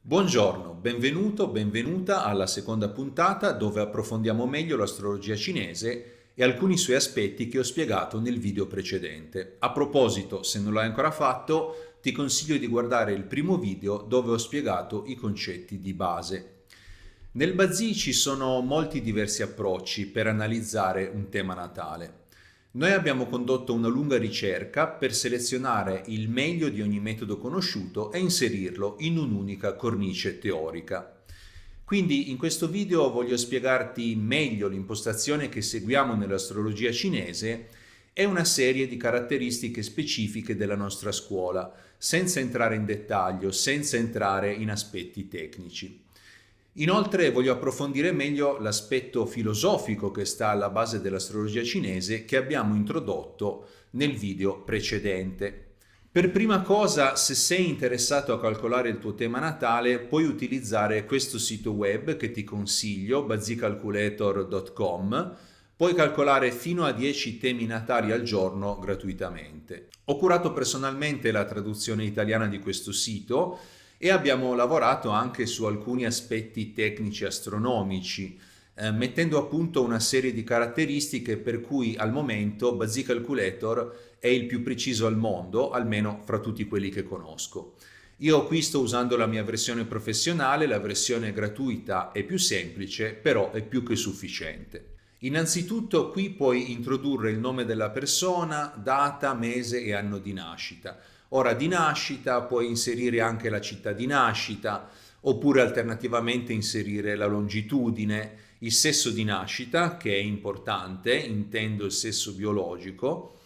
Buongiorno, benvenuto, benvenuta alla seconda puntata dove approfondiamo meglio l'astrologia cinese e alcuni suoi aspetti che ho spiegato nel video precedente. A proposito, se non l'hai ancora fatto, ti consiglio di guardare il primo video dove ho spiegato i concetti di base. Nel Bazzi ci sono molti diversi approcci per analizzare un tema natale. Noi abbiamo condotto una lunga ricerca per selezionare il meglio di ogni metodo conosciuto e inserirlo in un'unica cornice teorica. Quindi in questo video voglio spiegarti meglio l'impostazione che seguiamo nell'astrologia cinese e una serie di caratteristiche specifiche della nostra scuola, senza entrare in dettaglio, senza entrare in aspetti tecnici. Inoltre voglio approfondire meglio l'aspetto filosofico che sta alla base dell'astrologia cinese che abbiamo introdotto nel video precedente. Per prima cosa, se sei interessato a calcolare il tuo tema natale, puoi utilizzare questo sito web che ti consiglio, bazzicalculator.com. Puoi calcolare fino a 10 temi natali al giorno gratuitamente. Ho curato personalmente la traduzione italiana di questo sito e abbiamo lavorato anche su alcuni aspetti tecnici astronomici, mettendo a punto una serie di caratteristiche per cui al momento Bazzi Calculator è il più preciso al mondo, almeno fra tutti quelli che conosco. Io qui sto usando la mia versione professionale, la versione gratuita è più semplice, però è più che sufficiente. Innanzitutto qui puoi introdurre il nome della persona, data, mese e anno di nascita. Ora di nascita puoi inserire anche la città di nascita, oppure alternativamente inserire la longitudine, il sesso di nascita, che è importante, intendo il sesso biologico.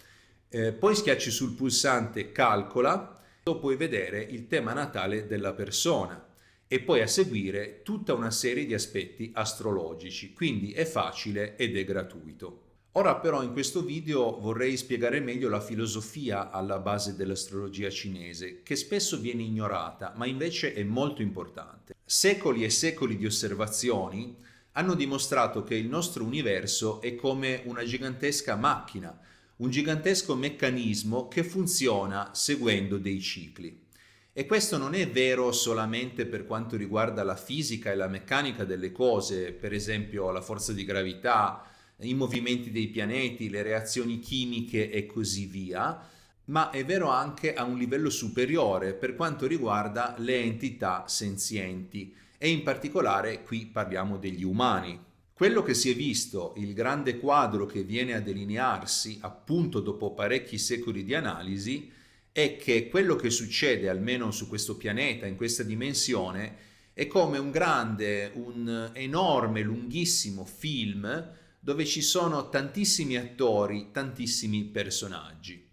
Poi schiacci sul pulsante calcola, puoi vedere il tema natale della persona e poi a seguire tutta una serie di aspetti astrologici, quindi è facile ed è gratuito. Ora però in questo video vorrei spiegare meglio la filosofia alla base dell'astrologia cinese, che spesso viene ignorata, ma invece è molto importante. Secoli e secoli di osservazioni hanno dimostrato che il nostro universo è come una gigantesca macchina, un gigantesco meccanismo che funziona seguendo dei cicli. E questo non è vero solamente per quanto riguarda la fisica e la meccanica delle cose, per esempio la forza di gravità, i movimenti dei pianeti, le reazioni chimiche e così via, ma è vero anche a un livello superiore per quanto riguarda le entità senzienti e in particolare qui parliamo degli umani. Quello che si è visto, il grande quadro che viene a delinearsi appunto dopo parecchi secoli di analisi, è che quello che succede almeno su questo pianeta, in questa dimensione, è come un grande, un enorme, lunghissimo film dove ci sono tantissimi attori, tantissimi personaggi.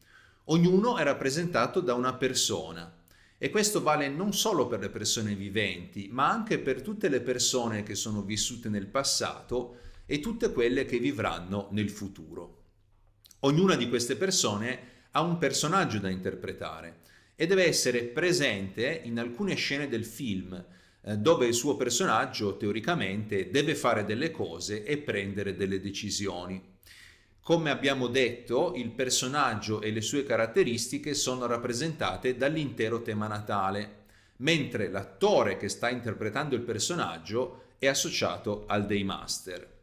Ognuno è rappresentato da una persona e questo vale non solo per le persone viventi, ma anche per tutte le persone che sono vissute nel passato e tutte quelle che vivranno nel futuro. Ognuna di queste persone ha un personaggio da interpretare e deve essere presente in alcune scene del film, dove il suo personaggio teoricamente deve fare delle cose e prendere delle decisioni. Come abbiamo detto, il personaggio e le sue caratteristiche sono rappresentate dall'intero tema natale, mentre l'attore che sta interpretando il personaggio è associato al Daymaster.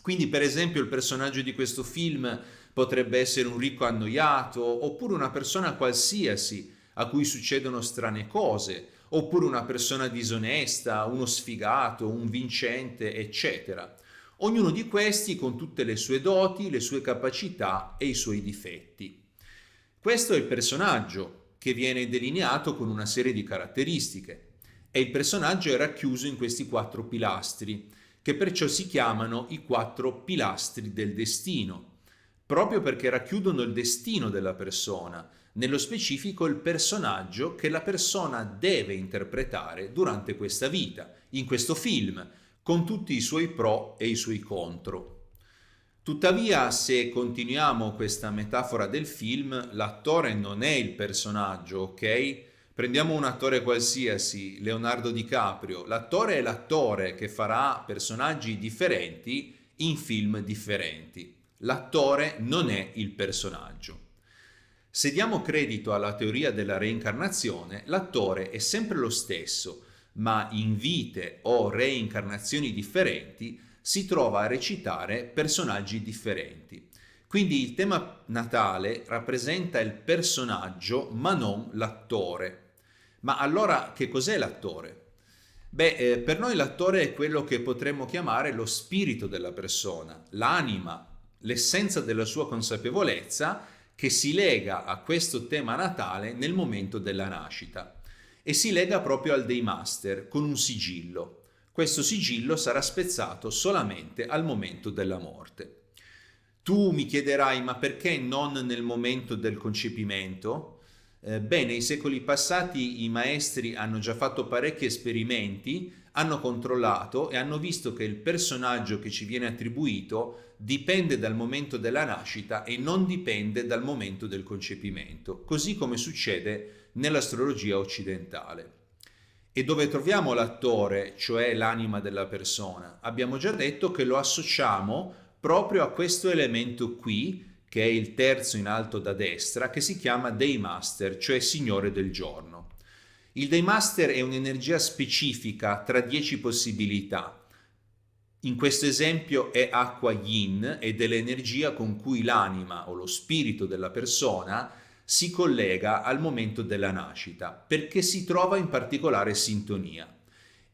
Quindi, per esempio, il personaggio di questo film potrebbe essere un ricco annoiato, oppure una persona qualsiasi a cui succedono strane cose, oppure una persona disonesta, uno sfigato, un vincente, eccetera. Ognuno di questi con tutte le sue doti, le sue capacità e i suoi difetti. Questo è il personaggio che viene delineato con una serie di caratteristiche e il personaggio è racchiuso in questi 4 pilastri, che perciò si chiamano i 4 pilastri del destino, proprio perché racchiudono il destino della persona, nello specifico il personaggio che la persona deve interpretare durante questa vita, in questo film, con tutti i suoi pro e i suoi contro. Tuttavia, se continuiamo questa metafora del film, l'attore non è il personaggio, ok? Prendiamo un attore qualsiasi, Leonardo DiCaprio, l'attore è l'attore che farà personaggi differenti in film differenti. L'attore non è il personaggio. Se diamo credito alla teoria della reincarnazione, l'attore è sempre lo stesso, ma in vite o reincarnazioni differenti si trova a recitare personaggi differenti. Quindi il tema natale rappresenta il personaggio ma non l'attore. Ma allora che cos'è l'attore? Per noi l'attore è quello che potremmo chiamare lo spirito della persona, l'anima, l'essenza della sua consapevolezza che si lega a questo tema natale nel momento della nascita e si lega proprio al Day Master con un sigillo. Questo sigillo sarà spezzato solamente al momento della morte. Tu mi chiederai, ma perché non nel momento del concepimento? Nei secoli passati i maestri hanno già fatto parecchi esperimenti, hanno controllato e hanno visto che il personaggio che ci viene attribuito dipende dal momento della nascita e non dipende dal momento del concepimento, così come succede nell'astrologia occidentale. E dove troviamo l'attore, cioè l'anima della persona? Abbiamo già detto che lo associamo proprio a questo elemento qui, che è il terzo in alto da destra, che si chiama Day Master, cioè Signore del Giorno. Il Day Master è un'energia specifica tra 10 possibilità. In questo esempio è acqua yin ed è l'energia con cui l'anima o lo spirito della persona si collega al momento della nascita, perché si trova in particolare sintonia.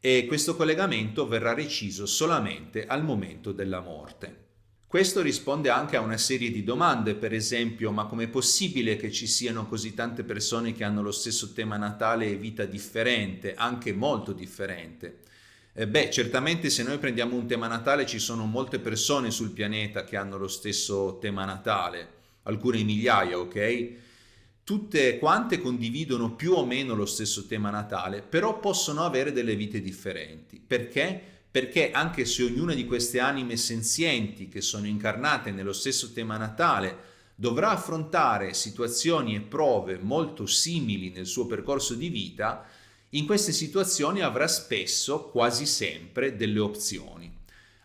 E questo collegamento verrà reciso solamente al momento della morte. Questo risponde anche a una serie di domande, per esempio, ma com'è possibile che ci siano così tante persone che hanno lo stesso tema natale e vita differente, anche molto differente? Certamente se noi prendiamo un tema natale ci sono molte persone sul pianeta che hanno lo stesso tema natale, alcune migliaia, ok? Tutte quante condividono più o meno lo stesso tema natale, però possono avere delle vite differenti. Perché? Perché anche se ognuna di queste anime senzienti che sono incarnate nello stesso tema natale dovrà affrontare situazioni e prove molto simili nel suo percorso di vita, in queste situazioni avrà spesso, quasi sempre, delle opzioni.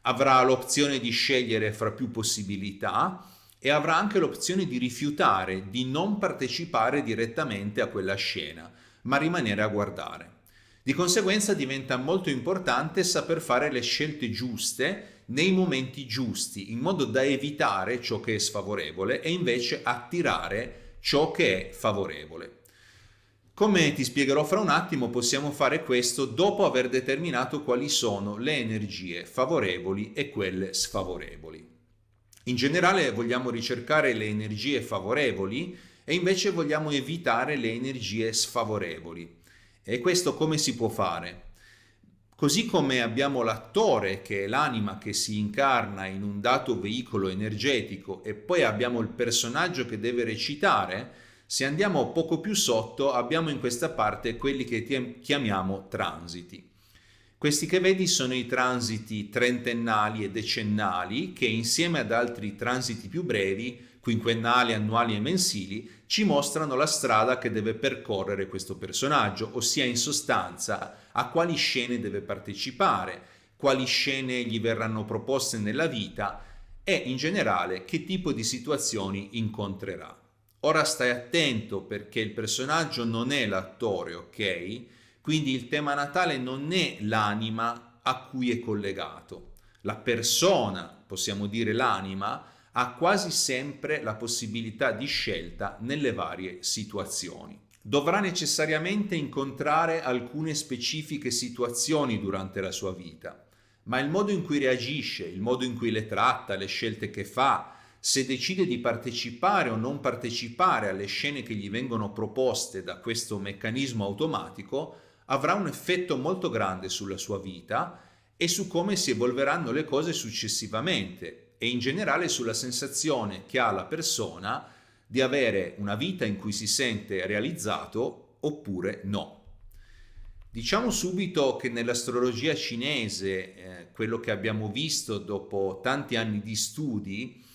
Avrà l'opzione di scegliere fra più possibilità e avrà anche l'opzione di rifiutare, di non partecipare direttamente a quella scena, ma rimanere a guardare. Di conseguenza diventa molto importante saper fare le scelte giuste nei momenti giusti, in modo da evitare ciò che è sfavorevole e invece attirare ciò che è favorevole. Come ti spiegherò fra un attimo, possiamo fare questo dopo aver determinato quali sono le energie favorevoli e quelle sfavorevoli. In generale vogliamo ricercare le energie favorevoli e invece vogliamo evitare le energie sfavorevoli. E questo come si può fare? Così come abbiamo l'attore, che è l'anima che si incarna in un dato veicolo energetico, e poi abbiamo il personaggio che deve recitare, se andiamo poco più sotto abbiamo in questa parte quelli che chiamiamo transiti. Questi che vedi sono i transiti trentennali e decennali che insieme ad altri transiti più brevi, quinquennali, annuali e mensili, ci mostrano la strada che deve percorrere questo personaggio, ossia in sostanza a quali scene deve partecipare, quali scene gli verranno proposte nella vita e in generale che tipo di situazioni incontrerà. Ora stai attento perché il personaggio non è l'attore, ok? Quindi il tema natale non è l'anima a cui è collegato. La persona, possiamo dire l'anima, ha quasi sempre la possibilità di scelta nelle varie situazioni. Dovrà necessariamente incontrare alcune specifiche situazioni durante la sua vita, ma il modo in cui reagisce, il modo in cui le tratta, le scelte che fa, se decide di partecipare o non partecipare alle scene che gli vengono proposte da questo meccanismo automatico, avrà un effetto molto grande sulla sua vita e su come si evolveranno le cose successivamente e in generale sulla sensazione che ha la persona di avere una vita in cui si sente realizzato oppure no. Diciamo subito che nell'astrologia cinese quello che abbiamo visto dopo tanti anni di studi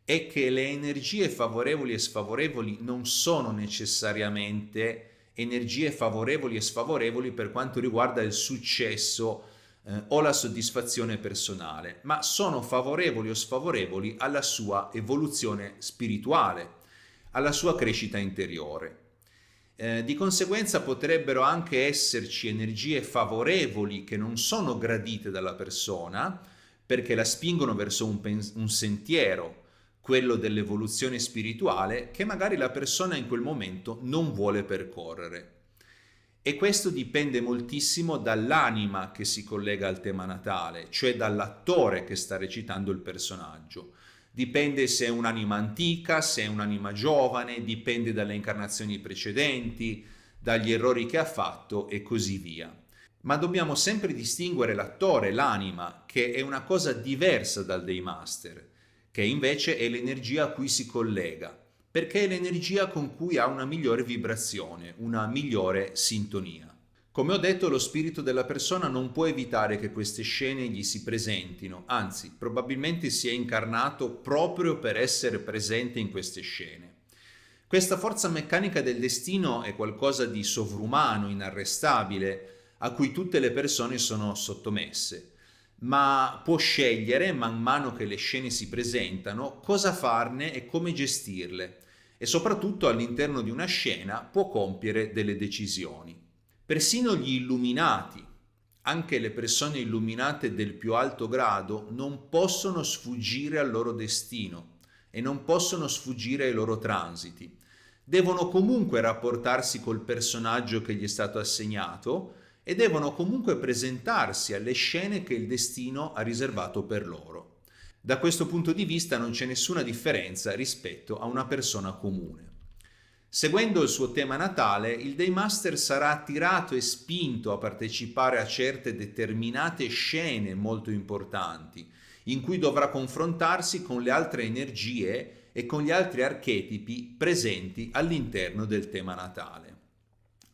è che le energie favorevoli e sfavorevoli non sono necessariamente energie favorevoli e sfavorevoli per quanto riguarda il successo o la soddisfazione personale, ma sono favorevoli o sfavorevoli alla sua evoluzione spirituale, alla sua crescita interiore. Di conseguenza potrebbero anche esserci energie favorevoli che non sono gradite dalla persona perché la spingono verso un sentiero, quello dell'evoluzione spirituale, che magari la persona in quel momento non vuole percorrere. E questo dipende moltissimo dall'anima che si collega al tema natale, cioè dall'attore che sta recitando il personaggio. Dipende se è un'anima antica, se è un'anima giovane, dipende dalle incarnazioni precedenti, dagli errori che ha fatto e così via. Ma dobbiamo sempre distinguere l'attore, l'anima, che è una cosa diversa dal Daymaster, che invece è l'energia a cui si collega, perché è l'energia con cui ha una migliore vibrazione, una migliore sintonia. Come ho detto, lo spirito della persona non può evitare che queste scene gli si presentino, anzi, probabilmente si è incarnato proprio per essere presente in queste scene. Questa forza meccanica del destino è qualcosa di sovrumano, inarrestabile, a cui tutte le persone sono sottomesse, ma può scegliere, man mano che le scene si presentano, cosa farne e come gestirle, e soprattutto all'interno di una scena può compiere delle decisioni. Persino gli illuminati, anche le persone illuminate del più alto grado, non possono sfuggire al loro destino e non possono sfuggire ai loro transiti. Devono comunque rapportarsi col personaggio che gli è stato assegnato e devono comunque presentarsi alle scene che il destino ha riservato per loro. Da questo punto di vista non c'è nessuna differenza rispetto a una persona comune. Seguendo il suo tema natale, il Daymaster sarà attirato e spinto a partecipare a certe determinate scene molto importanti, in cui dovrà confrontarsi con le altre energie e con gli altri archetipi presenti all'interno del tema natale.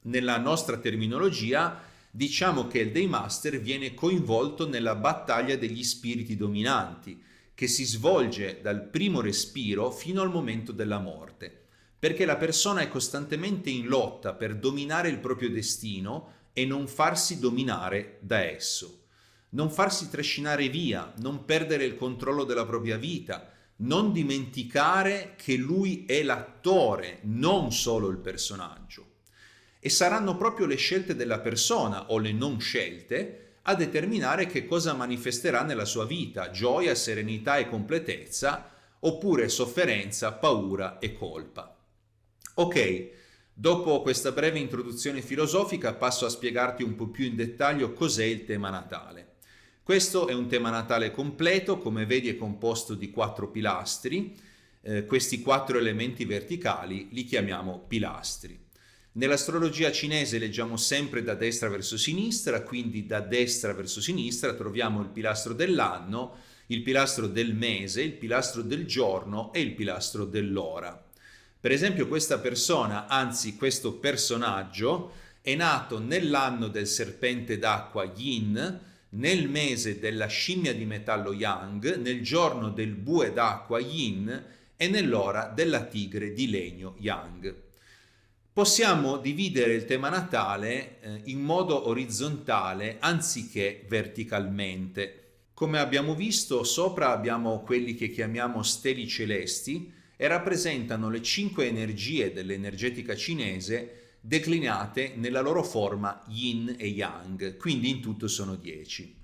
Nella nostra terminologia, diciamo che il Daymaster viene coinvolto nella battaglia degli spiriti dominanti, che si svolge dal primo respiro fino al momento della morte, perché la persona è costantemente in lotta per dominare il proprio destino e non farsi dominare da esso, non farsi trascinare via, non perdere il controllo della propria vita, non dimenticare che lui è l'attore, non solo il personaggio. E saranno proprio le scelte della persona o le non scelte a determinare che cosa manifesterà nella sua vita: gioia, serenità e completezza, oppure sofferenza, paura e colpa. Ok, dopo questa breve introduzione filosofica passo a spiegarti un po' più in dettaglio cos'è il tema natale. Questo è un tema natale completo, come vedi è composto di 4 pilastri. Questi 4 elementi verticali li chiamiamo pilastri. Nell'astrologia cinese leggiamo sempre da destra verso sinistra, quindi da destra verso sinistra troviamo il pilastro dell'anno, il pilastro del mese, il pilastro del giorno e il pilastro dell'ora. Per esempio questa persona, anzi questo personaggio, è nato nell'anno del serpente d'acqua Yin, nel mese della scimmia di metallo Yang, nel giorno del bue d'acqua Yin e nell'ora della tigre di legno Yang. Possiamo dividere il tema natale in modo orizzontale anziché verticalmente. Come abbiamo visto, sopra abbiamo quelli che chiamiamo steli celesti e rappresentano le 5 energie dell'energetica cinese declinate nella loro forma Yin e Yang, quindi in tutto sono 10.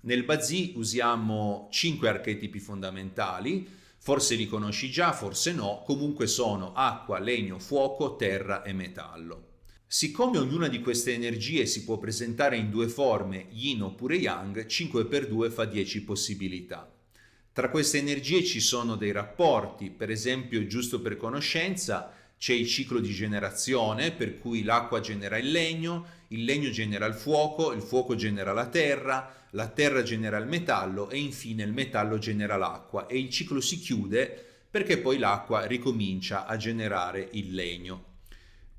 Nel Bazi usiamo 5 archetipi fondamentali, forse li conosci già, forse no, comunque sono acqua, legno, fuoco, terra e metallo. Siccome ognuna di queste energie si può presentare in 2 forme, Yin oppure Yang, 5x2 fa 10 possibilità. Tra queste energie ci sono dei rapporti, per esempio, giusto per conoscenza, c'è il ciclo di generazione, per cui l'acqua genera il legno genera il fuoco genera la terra genera il metallo e infine il metallo genera l'acqua e il ciclo si chiude perché poi l'acqua ricomincia a generare il legno.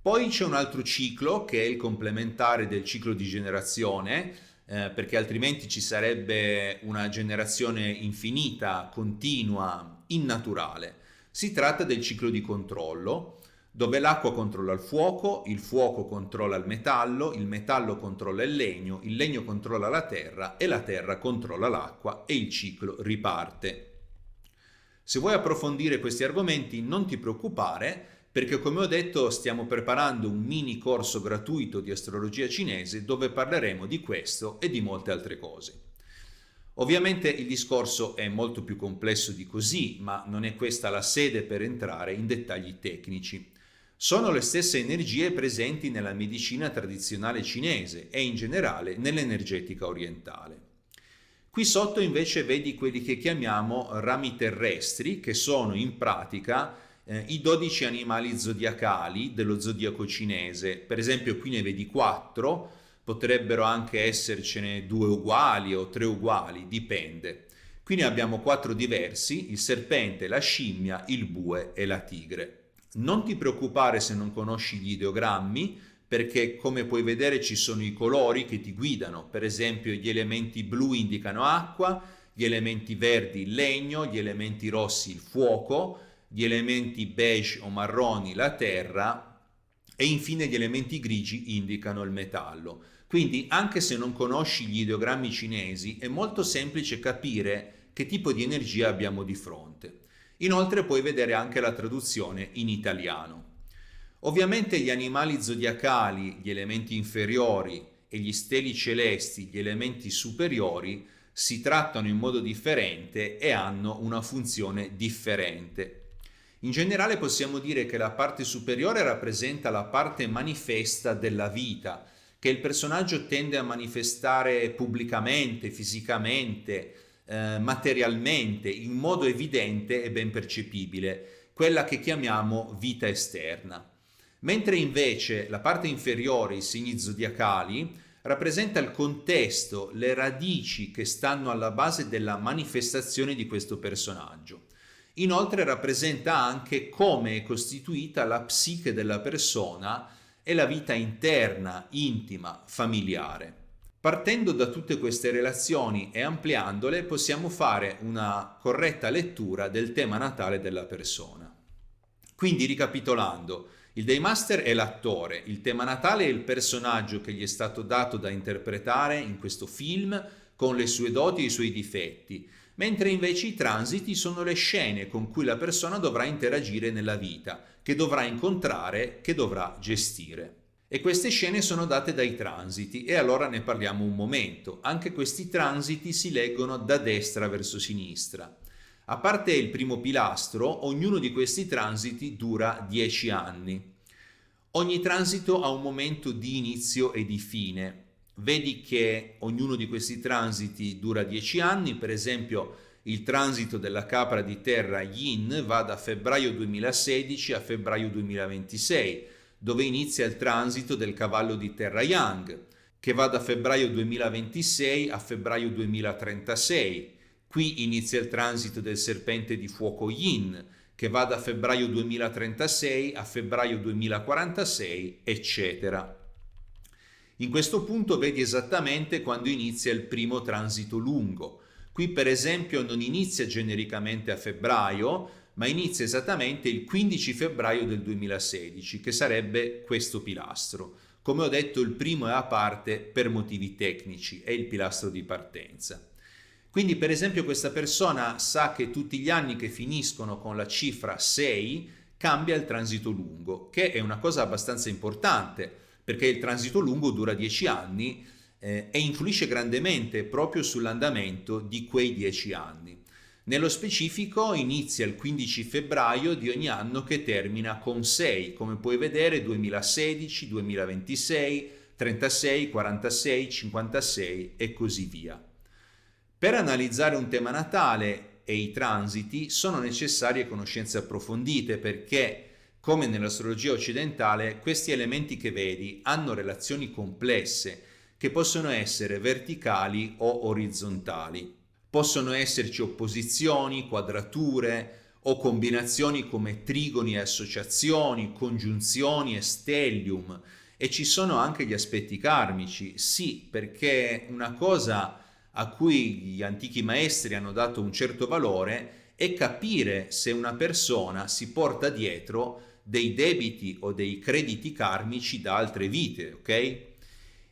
Poi c'è un altro ciclo che è il complementare del ciclo di generazione, perché altrimenti ci sarebbe una generazione infinita, continua, innaturale. Si tratta del ciclo di controllo, dove l'acqua controlla il fuoco controlla il metallo controlla il legno controlla la terra controlla l'acqua e il ciclo riparte. Se vuoi approfondire questi argomenti non ti preoccupare, perché come ho detto stiamo preparando un mini corso gratuito di astrologia cinese dove parleremo di questo e di molte altre cose. Ovviamente il discorso è molto più complesso di così, ma non è questa la sede per entrare in dettagli tecnici. Sono le stesse energie presenti nella medicina tradizionale cinese e in generale nell'energetica orientale. Qui sotto invece vedi quelli che chiamiamo rami terrestri, che sono in pratica i 12 animali zodiacali dello zodiaco cinese. Per esempio qui ne vedi 4, potrebbero anche essercene 2 uguali o 3 uguali, dipende. Qui ne abbiamo 4 diversi: il serpente, la scimmia, il bue e la tigre. Non ti preoccupare se non conosci gli ideogrammi, perché come puoi vedere ci sono i colori che ti guidano. Per esempio gli elementi blu indicano acqua, gli elementi verdi il legno, gli elementi rossi il fuoco, gli elementi beige o marroni la terra e infine gli elementi grigi indicano il metallo. Quindi anche se non conosci gli ideogrammi cinesi è molto semplice capire che tipo di energia abbiamo di fronte. Inoltre puoi vedere anche la traduzione in italiano. Ovviamente gli animali zodiacali, gli elementi inferiori e gli steli celesti, gli elementi superiori, si trattano in modo differente e hanno una funzione differente. In generale possiamo dire che la parte superiore rappresenta la parte manifesta della vita, che il personaggio tende a manifestare pubblicamente, fisicamente, materialmente, in modo evidente e ben percepibile, quella che chiamiamo vita esterna. Mentre invece la parte inferiore, i segni zodiacali, rappresenta il contesto, le radici che stanno alla base della manifestazione di questo personaggio. Inoltre rappresenta anche come è costituita la psiche della persona e la vita interna, intima, familiare. Partendo da tutte queste relazioni e ampliandole, possiamo fare una corretta lettura del tema natale della persona. Quindi, ricapitolando, il Daymaster è l'attore, il tema natale è il personaggio che gli è stato dato da interpretare in questo film con le sue doti e i suoi difetti, mentre invece i transiti sono le scene con cui la persona dovrà interagire nella vita, che dovrà incontrare, che dovrà gestire. E queste scene sono date dai transiti e allora ne parliamo un momento. Anche questi transiti si leggono da destra verso sinistra. A parte il primo pilastro, ognuno di questi transiti dura 10 anni. Ogni transito ha un momento di inizio e di fine. Vedi che ognuno di questi transiti dura 10 anni, per esempio il transito della capra di terra Yin va da febbraio 2016 a febbraio 2026, dove inizia il transito del cavallo di terra Yang, che va da febbraio 2026 a febbraio 2036. Qui inizia il transito del serpente di fuoco Yin, che va da febbraio 2036 a febbraio 2046, eccetera. In questo punto vedi esattamente quando inizia il primo transito lungo. Qui per esempio non inizia genericamente a febbraio, ma inizia esattamente il 15 febbraio del 2016, che sarebbe questo pilastro. Come ho detto, il primo è a parte per motivi tecnici, è il pilastro di partenza. Quindi per esempio questa persona sa che tutti gli anni che finiscono con la cifra 6 cambia il transito lungo, che è una cosa abbastanza importante, perché il transito lungo dura 10 anni e influisce grandemente proprio sull'andamento di quei 10 anni. Nello specifico inizia il 15 febbraio di ogni anno che termina con 6, come puoi vedere 2016, 2026, 36, 46, 56 e così via. Per analizzare un tema natale e i transiti sono necessarie conoscenze approfondite perché, come nell'astrologia occidentale, questi elementi che vedi hanno relazioni complesse che possono essere verticali o orizzontali. Possono esserci opposizioni, quadrature o combinazioni come trigoni e associazioni, congiunzioni e stellium, e ci sono anche gli aspetti karmici. Sì, perché una cosa a cui gli antichi maestri hanno dato un certo valore è capire se una persona si porta dietro dei debiti o dei crediti karmici da altre vite, ok?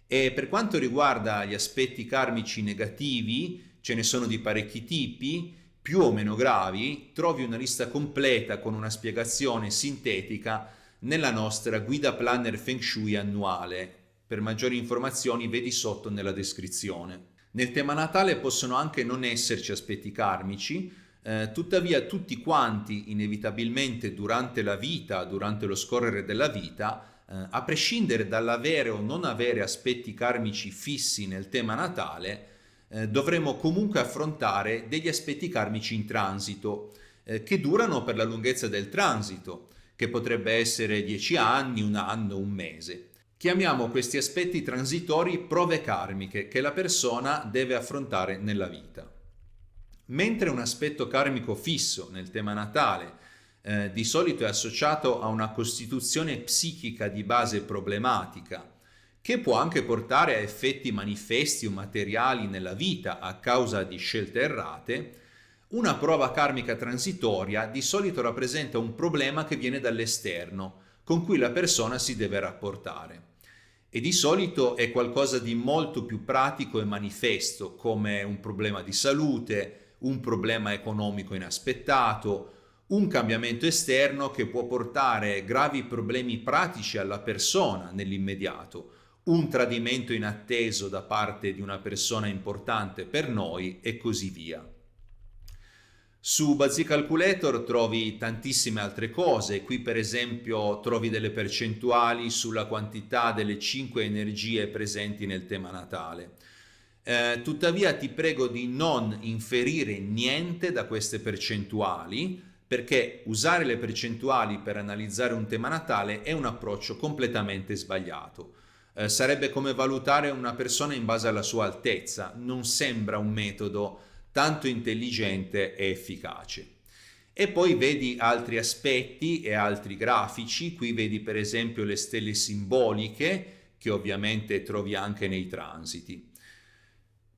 E per quanto riguarda gli aspetti karmici negativi, ce ne sono di parecchi tipi. più o meno gravi, trovi una lista completa con una spiegazione sintetica nella nostra guida planner Feng Shui annuale. Per maggiori informazioni vedi sotto nella descrizione. Nel tema natale possono anche non esserci aspetti karmici, tuttavia tutti quanti inevitabilmente durante la vita, durante lo scorrere della vita, a prescindere dall'avere o non avere aspetti karmici fissi nel tema natale, dovremo comunque affrontare degli aspetti karmici in transito, che durano per la lunghezza del transito, che potrebbe essere 10 anni, un anno, un mese. Chiamiamo questi aspetti transitori prove karmiche che la persona deve affrontare nella vita. Mentre un aspetto karmico fisso nel tema natale di solito è associato a una costituzione psichica di base problematica, che può anche portare a effetti manifesti o materiali nella vita a causa di scelte errate, una prova karmica transitoria di solito rappresenta un problema che viene dall'esterno, con cui la persona si deve rapportare. E di solito è qualcosa di molto più pratico e manifesto, come un problema di salute, un problema economico inaspettato, un cambiamento esterno che può portare gravi problemi pratici alla persona nell'immediato, un tradimento inatteso da parte di una persona importante per noi e così via. Su Bazzi Calculator trovi tantissime altre cose, qui per esempio trovi delle percentuali sulla quantità delle 5 energie presenti nel tema natale. Tuttavia ti prego di non inferire niente da queste percentuali, perché usare le percentuali per analizzare un tema natale è un approccio completamente sbagliato. Sarebbe come valutare una persona in base alla sua altezza, non sembra un metodo tanto intelligente e efficace. E poi vedi altri aspetti e altri grafici, qui vedi per esempio le stelle simboliche, che ovviamente trovi anche nei transiti.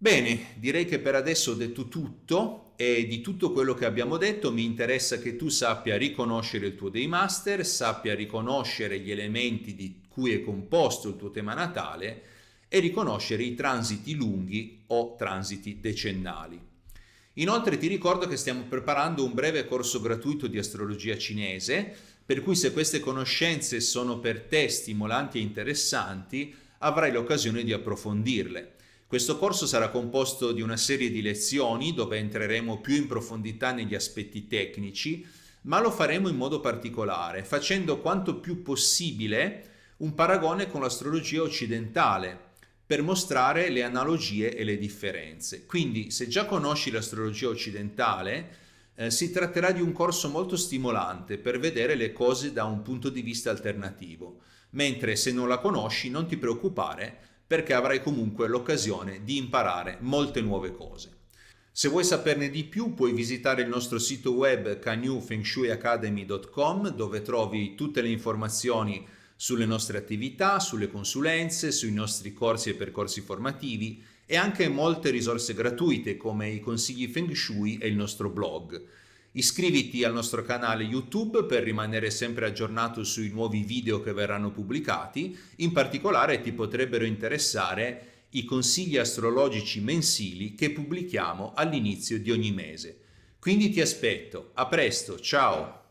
Bene, direi che per adesso ho detto tutto e di tutto quello che abbiamo detto mi interessa che tu sappia riconoscere il tuo Daymaster, sappia riconoscere gli elementi di cui è composto il tuo tema natale e riconoscere i transiti lunghi o transiti decennali. Inoltre ti ricordo che stiamo preparando un breve corso gratuito di astrologia cinese, per cui se queste conoscenze sono per te stimolanti e interessanti, avrai l'occasione di approfondirle. Questo corso sarà composto di una serie di lezioni dove entreremo più in profondità negli aspetti tecnici, ma lo faremo in modo particolare, facendo quanto più possibile un paragone con l'astrologia occidentale, per mostrare le analogie e le differenze. Quindi, se già conosci l'astrologia occidentale, si tratterà di un corso molto stimolante per vedere le cose da un punto di vista alternativo, mentre se non la conosci non ti preoccupare, perché avrai comunque l'occasione di imparare molte nuove cose. Se vuoi saperne di più, puoi visitare il nostro sito web kanyufengshuiacademy.com, dove trovi tutte le informazioni sulle nostre attività, sulle consulenze, sui nostri corsi e percorsi formativi e anche molte risorse gratuite come i consigli Feng Shui e il nostro blog. Iscriviti al nostro canale YouTube per rimanere sempre aggiornato sui nuovi video che verranno pubblicati, in particolare ti potrebbero interessare i consigli astrologici mensili che pubblichiamo all'inizio di ogni mese. Quindi ti aspetto, a presto, ciao!